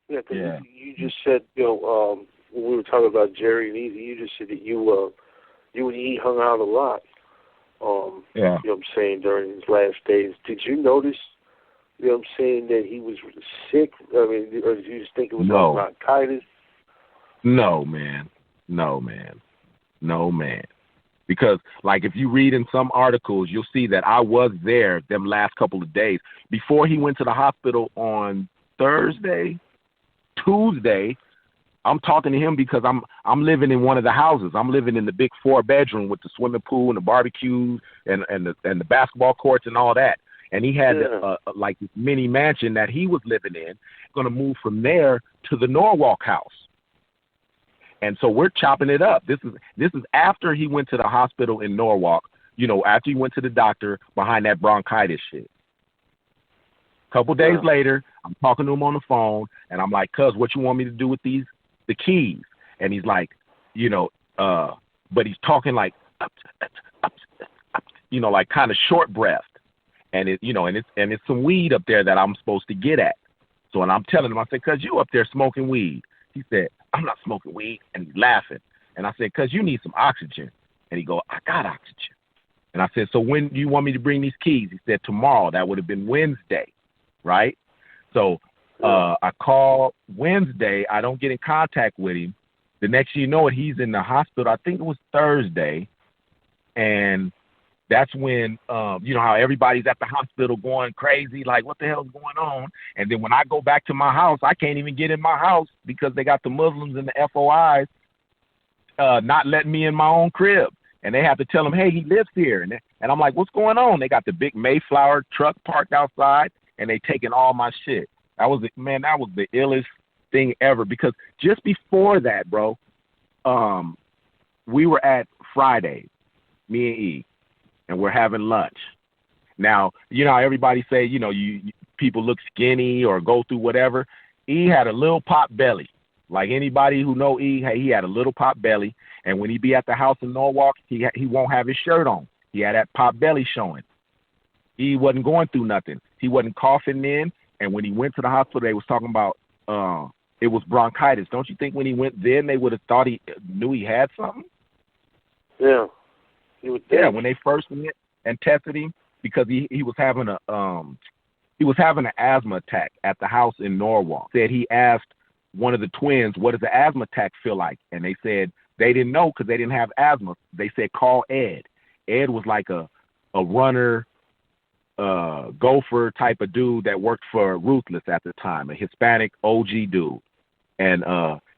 Yeah, because you just said, when we were talking about Jerry and Eazy, you just said that you and E hung out a lot. You know what I'm saying, during his last days. Did you notice, you know what I'm saying, that he was sick? I mean, or did you just think it was bronchitis? No, man. Because, like, if you read in some articles, you'll see that I was there them last couple of days. Before he went to the hospital on Tuesday, I'm talking to him because I'm living in one of the houses. I'm living in the big 4-bedroom with the swimming pool and the barbecue and the basketball courts and all that. And he had like this mini mansion that he was living in, going to move from there to the Norwalk house. And so we're chopping it up. This is after he went to the hospital in Norwalk, after he went to the doctor behind that bronchitis shit. A couple days later, I'm talking to him on the phone, and I'm like, cuz, what you want me to do with the keys? And he's like, but he's talking like, like kind of short breath. And it's some weed up there that I'm supposed to get at. So, and I'm telling him, I said, cuz, you up there smoking weed. He said, I'm not smoking weed. And he's laughing. And I said, cuz, you need some oxygen. And he go, I got oxygen. And I said, so when do you want me to bring these keys? He said, tomorrow. That would have been Wednesday, right? So I call Wednesday. I don't get in contact with him. The next thing you know it, he's in the hospital. I think it was Thursday. And that's when, how everybody's at the hospital going crazy, like, what the hell's going on? And then when I go back to my house, I can't even get in my house because they got the Muslims and the FOIs not letting me in my own crib. And they have to tell him, hey, he lives here. And I'm like, what's going on? They got the big Mayflower truck parked outside, and they taking all my shit. That was the illest thing ever, because just before that, bro, we were at Friday, me and E, and we're having lunch. Now, how everybody say, you people look skinny or go through whatever. E had a little pop belly. Like anybody who know E, he had a little pop belly. And when he be at the house in Norwalk, he won't have his shirt on. He had that pop belly showing. He wasn't going through nothing. He wasn't coughing in. And when he went to the hospital, they was talking about it was bronchitis. Don't you think when he went then they would have thought he knew he had something? Yeah. Yeah, when they first went and tested him, because he was having an asthma attack at the house in Norwalk. Said he asked one of the twins, what does the asthma attack feel like? And they said they didn't know because they didn't have asthma. They said call Ed. Ed was like a runner, gopher type of dude that worked for Ruthless at the time, a Hispanic OG dude. And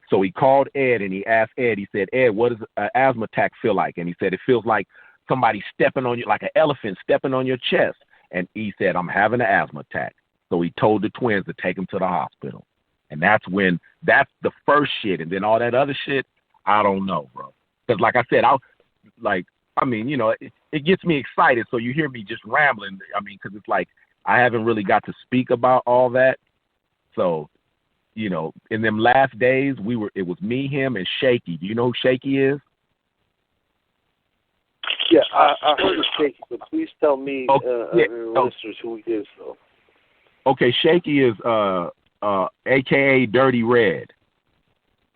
so he called Ed and he asked Ed, he said, Ed, what does an asthma attack feel like? And he said, it feels like somebody stepping on you, like an elephant stepping on your chest. And he said, I'm having an asthma attack. So he told the twins to take him to the hospital. And that's the first shit. And then all that other shit, I don't know, bro. Because like I said, it gets me excited. So you hear me just rambling. I mean, because it's like I haven't really got to speak about all that. So, in them last days, it was me, him, and Shaky. Do you know who Shaky is? Yeah, I heard of Shaky, but please tell me, listeners, who he is, though. Okay, Shaky is a.k.a. Dirty Red.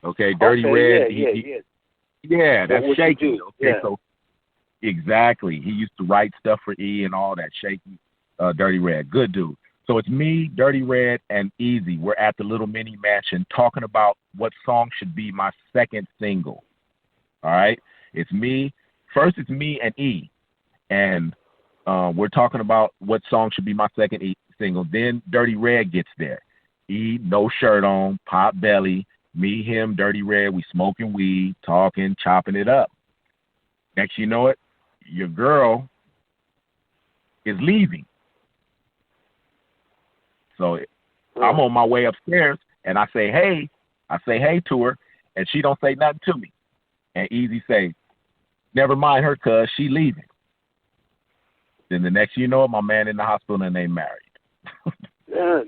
Okay, Dirty Red. Yeah, that's Shaky. Okay, so exactly. He used to write stuff for E and all that. Shaky, Dirty Red. Good dude. So it's me, Dirty Red, and Eazy. We're at the little mini mansion talking about what song should be my second single. All right? It's me. First, it's me and E. And we're talking about what song should be my second single. Then Dirty Red gets there. E, no shirt on, pop belly. Me, him, Dirty Red. We smoking weed, talking, chopping it up. Next you know it, your girl is leaving. So I'm on my way upstairs, and I say hey to her, and she don't say nothing to me. And Eazy say, never mind her, cuz she leaving. Then the next you know it, my man in the hospital and they married. Yeah.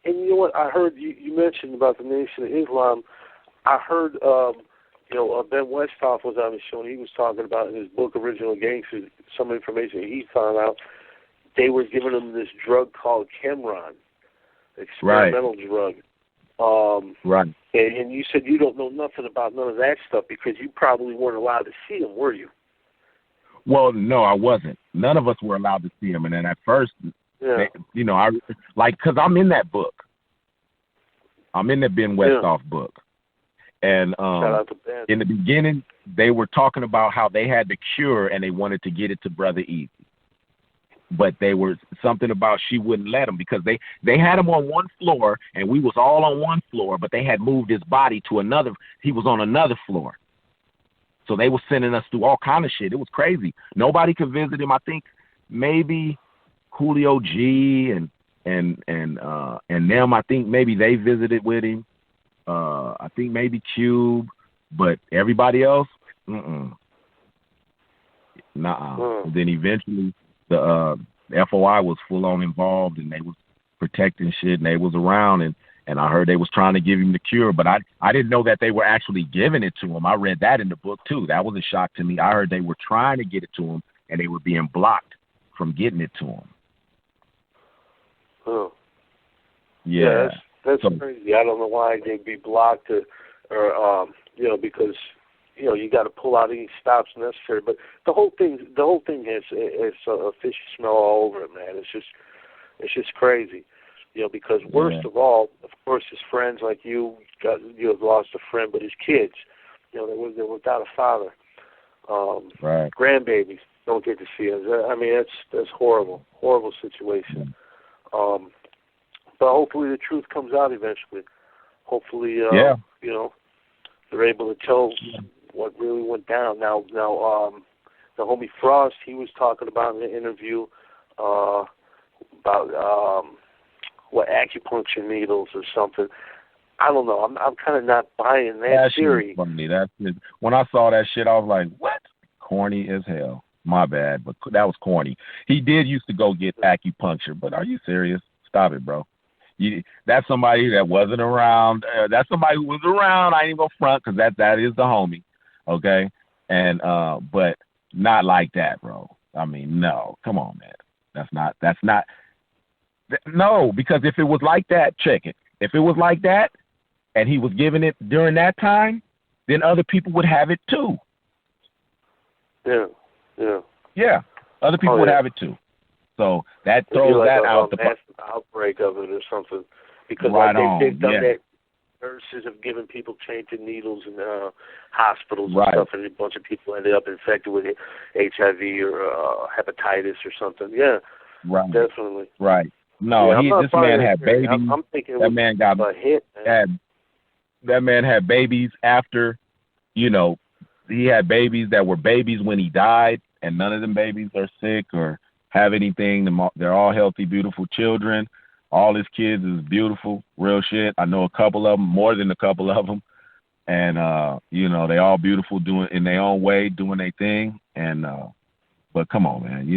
And you know what? I heard you mentioned about the Nation of Islam. I heard Ben Westhoff was on the show, and he was talking about in his book Original Gangsters some information he found out. They were giving him this drug called Chemron, experimental drug. Right. And you said you don't know nothing about none of that stuff because you probably weren't allowed to see him, were you? Well, no, I wasn't. None of us were allowed to see him. And then at first, yeah. because I'm in that book. I'm in the Ben Westhoff book. And in the beginning, they were talking about how they had the cure and they wanted to get it to Brother Eazy. But they were something about she wouldn't let him because they had him on one floor and we was all on one floor, but they had moved his body to another. He was on another floor. So they were sending us through all kind of shit. It was crazy. Nobody could visit him. I think maybe Julio G and them. I think maybe they visited with him. I think maybe Cube, but everybody else, nuh-uh. Then eventually the FOI was full on involved and they was protecting shit and they was around and I heard they was trying to give him the cure, but I didn't know that they were actually giving it to him. I read that in the book too. That was a shock to me. I heard they were trying to get it to him and they were being blocked from getting it to him. Oh. Yeah. That's crazy. I don't know why they'd be blocked or because you got to pull out any stops necessary. But the whole thing has a fishy smell all over it, man. It's just crazy. Because worst of all, of course, his friends like you have lost a friend, but his kids, they're without a father. Right. Grandbabies don't get to see us. I mean, that's horrible situation. But hopefully the truth comes out eventually. Hopefully, they're able to tell what really went down. Now, the homie Frost, he was talking about in the interview about what acupuncture needles or something. I don't know. I'm kind of not buying that theory. Funny. When I saw that shit, I was like, what? Corny as hell. My bad, but that was corny. He did used to go get acupuncture, but are you serious? Stop it, bro. That's somebody that wasn't around. That's somebody who was around. I ain't even gonna front because that is the homie, okay? And but not like that, bro. I mean, no. Come on, man. That's not. No, because if it was like that, check it. If it was like that, and he was giving it during that time, then other people would have it too. Yeah. Other people would have it too. So that throws that out the massive outbreak of it or something. Because they've done that. Nurses have given people tainted needles in hospitals and stuff, and a bunch of people ended up infected with HIV or hepatitis or something. Yeah, definitely. Right. No, this man had babies. I'm thinking that man got a hit. That man had babies after, he had babies that were babies when he died, and none of them babies are sick or have anything. They're all healthy, beautiful children. All his kids is beautiful, real shit. I know a couple of them, more than a couple of them. And, they all beautiful, doing in their own way, doing their thing. And, but come on, man,